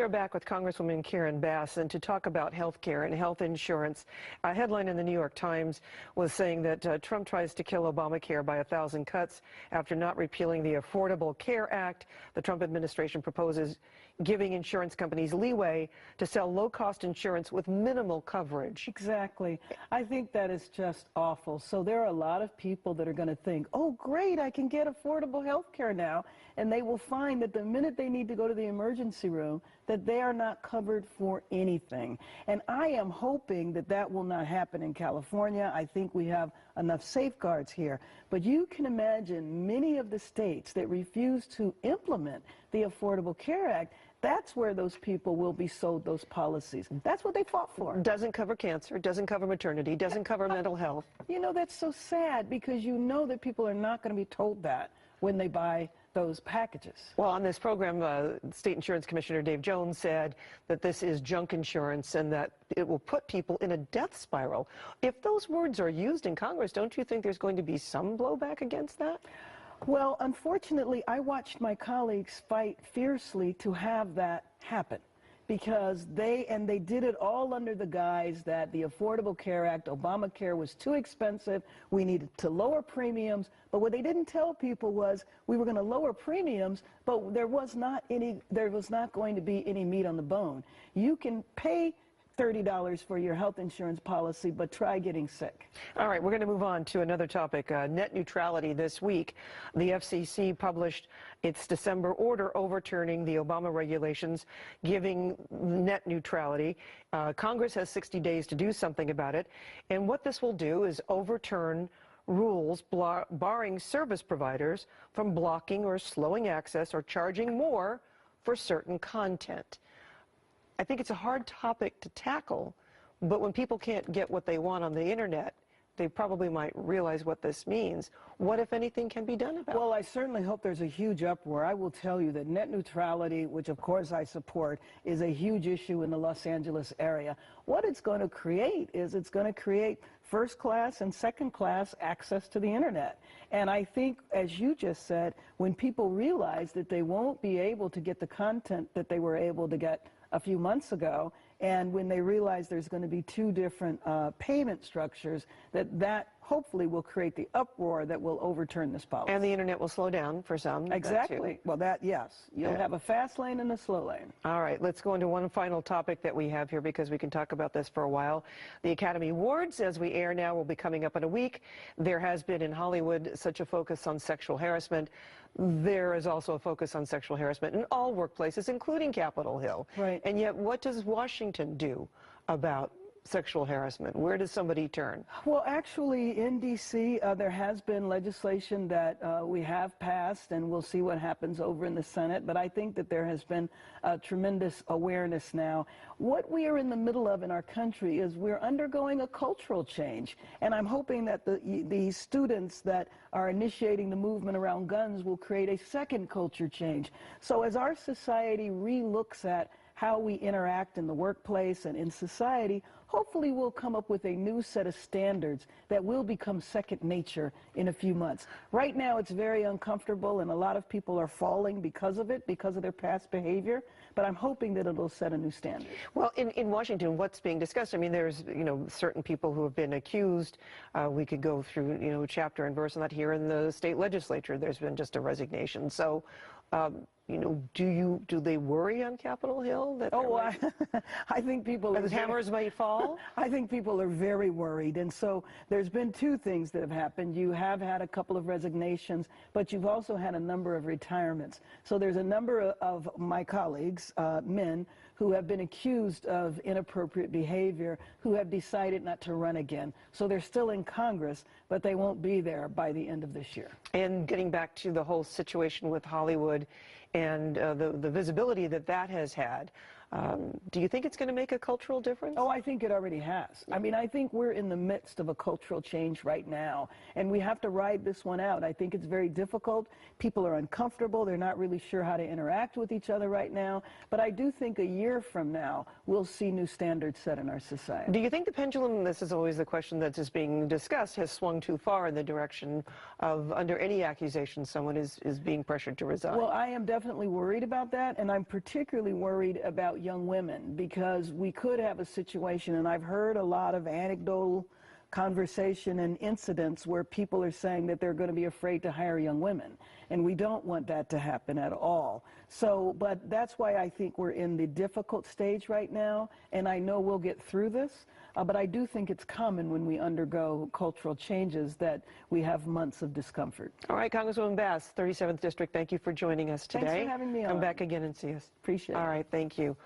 We're back with Congresswoman Karen Bass, and to talk about health care and health insurance. A headline in the New York Times was saying that Trump tries to kill Obamacare by 1,000 cuts after not repealing the Affordable Care Act. The Trump administration proposes giving insurance companies leeway to sell low-cost insurance with minimal coverage. Exactly. I think that is just awful. So there are a lot of people that are going to think, oh, great, I can get affordable health care now. And they will find that the minute they need to go to the emergency room, that they are not covered for anything. And I am hoping that that will not happen in California. I think we have enough safeguards here. But you can imagine many of the states that refuse to implement the Affordable Care Act. That's where those people will be sold those policies. That's what they fought for. Doesn't cover cancer, doesn't cover maternity, doesn't cover mental health. You know, that's so sad because you know that people are not going to be told that when they buy those packages. Well, on this program, State Insurance Commissioner Dave Jones said that this is junk insurance and that it will put people in a death spiral. If those words are used in Congress, don't you think there's going to be some blowback against that? Well, unfortunately, I watched my colleagues fight fiercely to have that happen because they did it all under the guise that the Affordable Care Act, Obamacare, was too expensive. We needed to lower premiums. But what they didn't tell people was we were going to lower premiums, but there was not going to be any meat on the bone. You can pay $30 for your health insurance policy, but try getting sick. All right, we're going to move on to another topic, net neutrality. This week, the FCC published its December order overturning the Obama regulations giving net neutrality. Congress has 60 days to do something about it, and what this will do is overturn rules barring service providers from blocking or slowing access or charging more for certain content. I think it's a hard topic to tackle, but when people can't get what they want on the internet, they probably might realize what this means. What, if anything, can be done about it? Well, I certainly hope there's a huge uproar. I will tell you that net neutrality, which of course I support, is a huge issue in the Los Angeles area. What it's going to create is it's going to create first-class and second-class access to the internet. And I think, as you just said, when people realize that they won't be able to get the content that they were able to get a few months ago, and when they realize there's going to be two different payment structures, that hopefully will create the uproar that will overturn this policy. And the internet will slow down for some. Exactly. Well, yes. You'll have a fast lane and a slow lane. All right, let's go into one final topic that we have here because we can talk about this for a while. The Academy Awards, as we air now, will be coming up in a week. There has been in Hollywood such a focus on sexual harassment. There is also a focus on sexual harassment in all workplaces, including Capitol Hill. Right. And yet, what does Washington do about sexual harassment? Where does somebody turn? Well, actually, in D.C., there has been legislation that we have passed, and we'll see what happens over in the Senate. But I think that there has been tremendous awareness now. What we are in the middle of in our country is we're undergoing a cultural change. And I'm hoping that the students that are initiating the movement around guns will create a second culture change. So as our society re-looks at how we interact in the workplace and in society, hopefully we'll come up with a new set of standards that will become second nature in a few months. Right now it's very uncomfortable and a lot of people are falling because of it, because of their past behavior, but I'm hoping that it'll set a new standard. Well, in Washington, what's being discussed? I mean, there's, certain people who have been accused. We could go through, chapter and verse on that. Here in the state legislature, there's been just a resignation. So, do they worry on Capitol Hill? That I think people are... hammers might fall? I think people are very worried. And so there's been two things that have happened. You have had a couple of resignations, but you've also had a number of retirements. So there's a number of my colleagues, men, who have been accused of inappropriate behavior, who have decided not to run again. So they're still in Congress, but they won't be there by the end of this year. And getting back to the whole situation with Hollywood and the visibility that has had, Do you think it's going to make a cultural difference? Oh, I think it already has. I mean, I think we're in the midst of a cultural change right now, and we have to ride this one out. I think it's very difficult. People are uncomfortable. They're not really sure how to interact with each other right now. But I do think a year from now, we'll see new standards set in our society. Do you think the pendulum, this is always the question that is being discussed, has swung too far in the direction of, under any accusation, someone is being pressured to resign? Well, I am definitely worried about that, and I'm particularly worried about young women, because we could have a situation, and I've heard a lot of anecdotal conversation and incidents where people are saying that they're going to be afraid to hire young women, and we don't want that to happen at all. So, but that's why I think we're in the difficult stage right now, and I know we'll get through this, but I do think it's common when we undergo cultural changes that we have months of discomfort. All right, Congresswoman Bass, 37th District, thank you for joining us today. Thanks for having me on. Come back again and see us. Appreciate it. All right, thank you.